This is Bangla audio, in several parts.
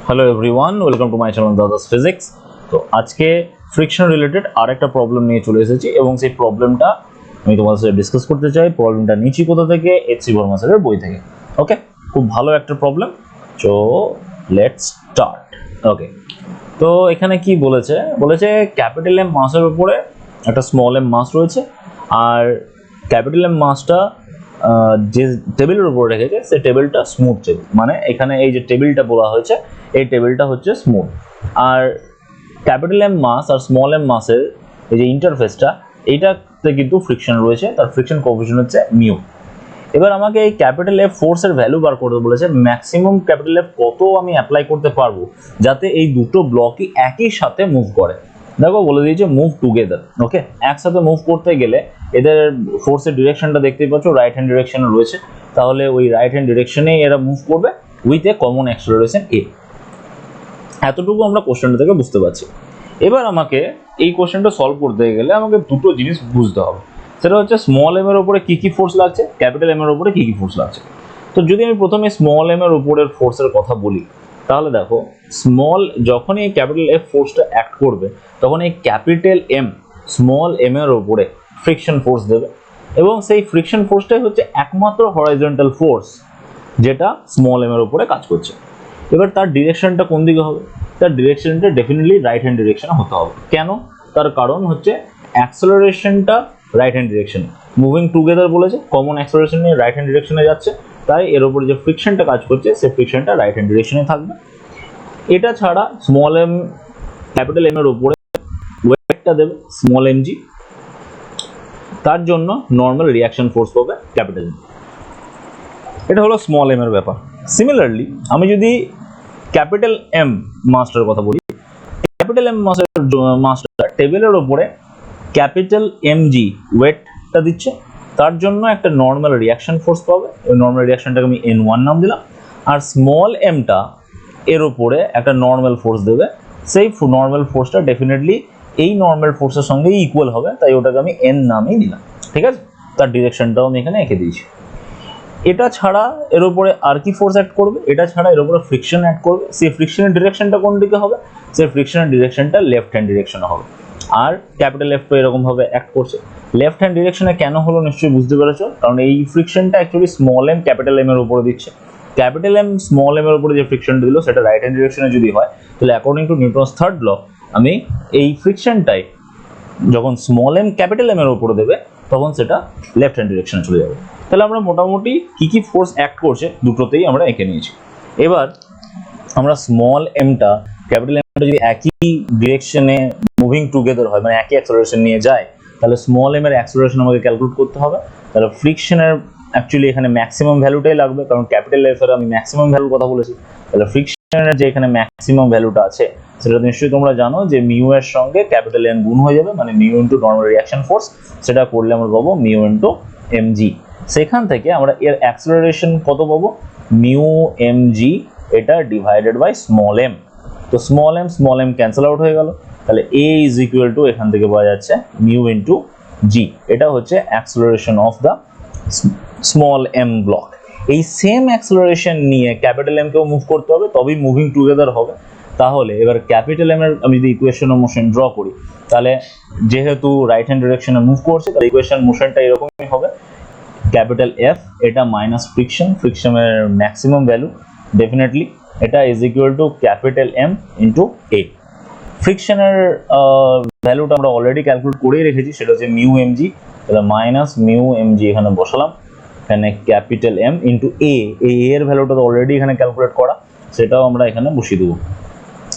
Hello everyone, welcome to my channel Dada's physics. তো আজকে ফ্রিকশন রিলেটেড আরেকটা প্রবলেম নিয়ে চলে এসেছি এবং সেই প্রবলেমটা আমি তোমাদের সাথে ডিসকাস করতে চাই। প্রবলেমটা নিচ্ছি কোথা থেকে? এইচ.সি. বর্মা স্যারের বই থেকে। ওকে, খুব ভালো একটা problem. So let's start. Okay, তো এখানে কি বলেছে ক্যাপিটাল এম মাসের উপরে একটা স্মল এম মাস রয়েছে, আর ক্যাপিটাল এম মাসটা যে টেবিলের উপরে রেখেছে সেই টেবিলটা স্মুথ টেবিল, মানে এখানে এই যে টেবিলটা বলা হয়েছে এই টেবিলটা হচ্ছে স্মুথ। আর ক্যাপিটাল এম মাস আর স্মল এম মাসের এই যে ইন্টারফেসটা, এইটাতে কিন্তু ফ্রিকশন রয়েছে, তার ফ্রিকশন কোএফিশিয়েন্ট হচ্ছে মিউ। এবার আমাকে এই ক্যাপিটাল এফ ফোর্সের ভ্যালু বার করতে বলেছে, ম্যাক্সিমাম ক্যাপিটাল এফ কত আমি অ্যাপ্লাই করতে পারবো যাতে এই দুটো ব্লকই একই সাথে মুভ করে। দেখো বলে দিয়েছে মুভ টুগেদার। ওকে, একসাথে মুভ করতে গেলে এদের ফোর্সের ডিরেকশনটা দেখতেই পাচ্ছ রাইট হ্যান্ড ডিরেকশনে রয়েছে, তাহলে ওই রাইট হ্যান্ড ডিরেকশনে এরা মুভ করবে উইথ এ কমন অ্যাক্সেলারেশন এ। এতটুকু আমরা কোশ্চেনটা থেকে বুঝতে পারছি। এবার আমাকে এই কোশ্চেনটা সলভ করতে গেলে আমাকে দুটো জিনিস বুঝতে হবে, সেটা হচ্ছে স্মল এম এর উপরে কি কি ফোর্স লাগছে, ক্যাপিটাল এম এর উপরে কি কি ফোর্স লাগছে। তো যদি আমি প্রথমে স্মল এম এর উপরের ফোর্সের কথা বলি, তাহলে দেখো যখনই এই ক্যাপিটাল এফ ফোর্সটা অ্যাক্ট করবে তখন এই ক্যাপিটাল এম স্মল এম এর উপরে ফ্রিকশন ফোর্স দেবে, এবং সেই ফ্রিকশন ফোর্সটাই হচ্ছে একমাত্র হরাইজন্টাল ফোর্স যেটা স্মল এম এর উপরে কাজ করছে। এবার তার ডিরেকশনটা কোন দিকে হবে? তার ডিরেকশনটা ডেফিনেটলি রাইট হ্যান্ড ডিরেকশনে হতে হবে। কেন? তার কারণ হচ্ছে অ্যাক্সেলারেশনটা রাইট হ্যান্ড ডিরেকশনে, মুভিং টুগেদার বলেছে, কমন অ্যাক্সেলারেশন নিয়ে রাইট হ্যান্ড ডিরেকশনে যাচ্ছে, তাই এর উপরে যে ফ্রিকশনটা কাজ করছে সেই ফ্রিকশনটা রাইট হ্যান্ড ডিরেকশনে থাকবে। এটা ছাড়া স্মল এম ক্যাপিটাল এম এর উপরে ওয়েটটা দেবে স্মল এম জি, তার জন্য নর্মাল রিয়াকশন ফোর্স পাবে ক্যাপিটাল এম। এটা হলো স্মল এম এর ব্যাপার। সিমিলারলি আমি যদি ক্যাপিটাল এম মাসটার কথা বলি, ক্যাপিটাল এম মাসটা টেবিলের উপরে ক্যাপিটাল এম জি ওয়েটটা দিচ্ছে, তার জন্য একটা নর্মাল রিয়াকশন ফোর্স পাবে, ওই নর্মাল রিয়াকশনটাকে আমি N1 নাম দিলাম। আর স্মল এমটা এর উপরে একটা নর্মাল ফোর্স দেবে, সেই নর্মাল ফোর্সটা ডেফিনেটলি এই নর্মাল ফোর্সের সঙ্গে ইকুয়াল হবে, তাই ওটাকে আমি N নামই দিলাম। ঠিক আছে, তার ডিরেকশনটাও আমি এখানে এঁকে দিয়েছি। এটা ছাড়া এর উপরে আর কি ফোর্স অ্যাড করবে? এটা ছাড়া এর উপরে ফ্রিকশন অ্যাড করবে। সেই ফ্রিকশনের ডিরেকশনটা কোন দিকে হবে? সেই ফ্রিকশনের ডিরেকশনটা লেফট হ্যান্ড ডিরেকশনে হবে। আর ক্যাপিটাল এফ তো এরকম ভাবে অ্যাক্ট করছে। লেফট হ্যান্ড ডিরেকশনে কেন হলো নিশ্চয়ই বুঝতে পেরেছো, কারণ এই ফ্রিকশনটা actually small M capital M এর উপরে দিচ্ছে। ক্যাপিটাল এম স্মল এম এর উপরে যে ফ্রিকশনটা দিল সেটা রাইট হ্যান্ড ডিরেকশনে যদি হয়, তাহলে according to Newton's third law আমি এই ফ্রিকশনটাই যখন স্মল এম ক্যাপিটাল এম এর উপরে দেবে তখন সেটা লেফট হ্যান্ড ডিরেকশনে চলে যাবে। তাহলে আমরা মোটামুটি কি কি ফোর্স অ্যাক্ট করছে দুটোতেই আমরা এঁকে নিয়েছি। এবার আমরা স্মল এমটা ক্যাপিটাল এমটা যদি একই ডিরেকশনে মুভিং টুগেদার হয়, মানে একই অ্যাক্সেলারেশন নিয়ে যায়, তাহলে স্মল এম এর অ্যাক্সেলারেশন আমাকে ক্যালকুলেট করতে হবে। তাহলে ফ্রিকশনের অ্যাকচুয়ালি এখানে ম্যাক্সিমাম ভ্যালুটাই লাগবে, কারণ ক্যাপিটাল এফ এর আমি ম্যাক্সিমাম ভ্যালুর কথা বলেছি। তাহলে ফ্রিকশনের যে এখানে ম্যাক্সিমাম ভ্যালুটা আছে সেটা নিশ্চয়ই তোমরা জানো যে মিউ এর সঙ্গে ক্যাপিটাল এম গুণ হয়ে যাবে, মানে mu into normal reaction force, সেটা করলে আমরা পাবো মিউ ইন্টু এম জি। সেখান থেকে আমরা এর অ্যাক্সেলারেশন কত পাবো? মিউ এম জি, এটা ডিভাইডেড বাই স্মল এম। তো স্মল এম ক্যান্সেল আউট হয়ে গেল, তাহলে এ ইজ ইকুয়াল টু এখান থেকে পাওয়া যাচ্ছে মিউ ইন্টু জি। এটা হচ্ছে acceleration of the small M block. এই সেম অ্যাক্সেলারেশন নিয়ে ক্যাপিটাল এম কেও মুভ করতে হবে, তবেই মুভিং টুগেদার হবে। তাহলে এবার ক্যাপিটাল এম এর আমি যদি ইকুয়েশন অফ মোশন ড্র করি, তাহলে যেহেতু রাইট হ্যান্ড ডিরেকশনে মুভ করছে তাহলে ইকুয়েশন মোশনটা এরকমই হবে। ক্যাপিটাল এফ এটা মাইনাস ফ্রিকশনের ম্যাক্সিমাম ভ্যালু ডেফিনেটলি, এটা is equal to capital M into A. ফ্রিকশনের ভ্যালুটা আমরা অলরেডি ক্যালকুলেট করেই রেখেছি, সেটা হচ্ছে মিউ এম জি। তাহলে মাইনাস মিউ এম জি এখানে বসালাম, এখানে ক্যাপিটাল এম ইন্টু এ, এর ভ্যালুটা তো অলরেডি এখানে ক্যালকুলেট করা, সেটাও আমরা এখানে বসিয়ে দেবো।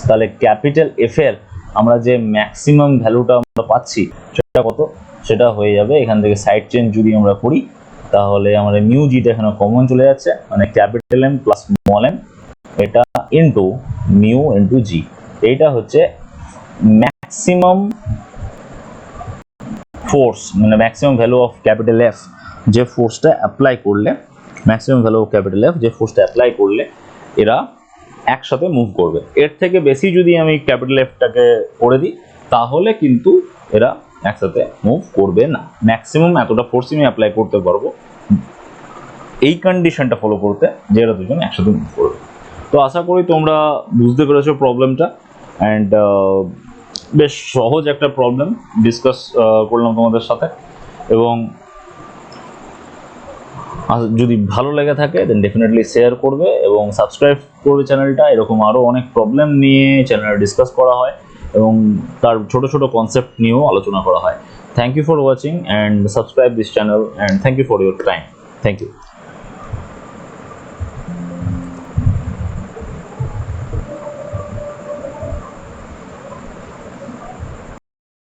তাহলে ক্যাপিটাল এফ এর আমরা যে ম্যাক্সিমাম ভ্যালুটা আমরা পাচ্ছি সেটা কত? সেটা হয়ে যাবে এখান থেকে সাইড চেঞ্জ যদি আমরা করি, তাহলে আমাদের মিউ জিটা এখানে কমন চলে যাচ্ছে, মানে capital M plus small M, এটা ইন্টু মিউ ইন্টু জি। এইটা হচ্ছে ম্যাক্সিমাম ফোর্স, মানে maximum value of capital F, যে ফোর্সটা অ্যাপ্লাই করলে maximum value of capital F যে ফোর্সটা অ্যাপ্লাই করলে এরা একসাথে মুভ করবে। এর থেকে বেশি যদি আমি ক্যাপিটাল এফটাকে করে দিই তাহলে কিন্তু এরা একসাথে মুভ করবে না। ম্যাক্সিমাম এতটা ফোর্সই আমি অ্যাপ্লাই করতে পারবো এই কন্ডিশনটা ফলো করতে যে এরা দুজন একসাথে মুভ করবে। তো আশা করি তোমরা বুঝতে পেরেছো প্রবলেমটা, অ্যান্ড বেশ সহজ একটা প্রবলেম ডিসকাস করলাম তোমাদের সাথে। এবং যদি ভালো লেগে থাকে দেন ডেফিনেটলি শেয়ার করবে এবং সাবস্ক্রাইব করবে চ্যানেলটা। এরকম আরও অনেক প্রবলেম নিয়ে চ্যানেলে ডিসকাস করা হয় এবং তার ছোট ছোট কনসেপ্ট নিয়েও আলোচনা করা হয়। Thank you for watching and subscribe this channel, and thank you for your time. Thank you.